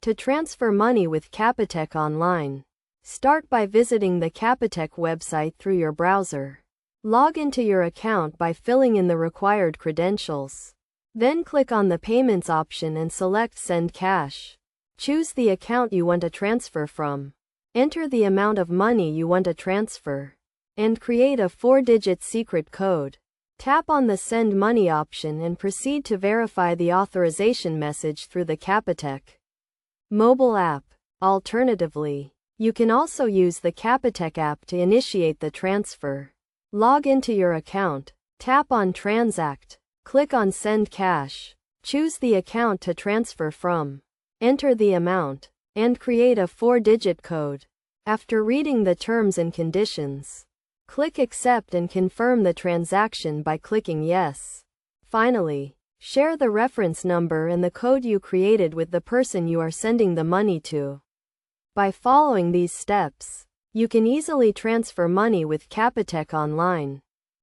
To transfer money with Capitec online, start by visiting the Capitec website through your browser. Log into your account by filling in the required credentials. Then click on the Payments option and select Send Cash. Choose the account you want to transfer from. Enter the amount of money you want to transfer, and create a 4-digit secret code. Tap on the Send Money option and proceed to verify the authorization message through the Capitec mobile app. Alternatively, you can also use the Capitec app to initiate the transfer. Log into your account, tap on Transact, click on Send Cash, choose the account to transfer from, enter the amount, and create a 4-digit code. After reading the terms and conditions, click Accept and confirm the transaction by clicking Yes. Finally, share the reference number and the code you created with the person you are sending the money to. By following these steps, you can easily transfer money with Capitec online.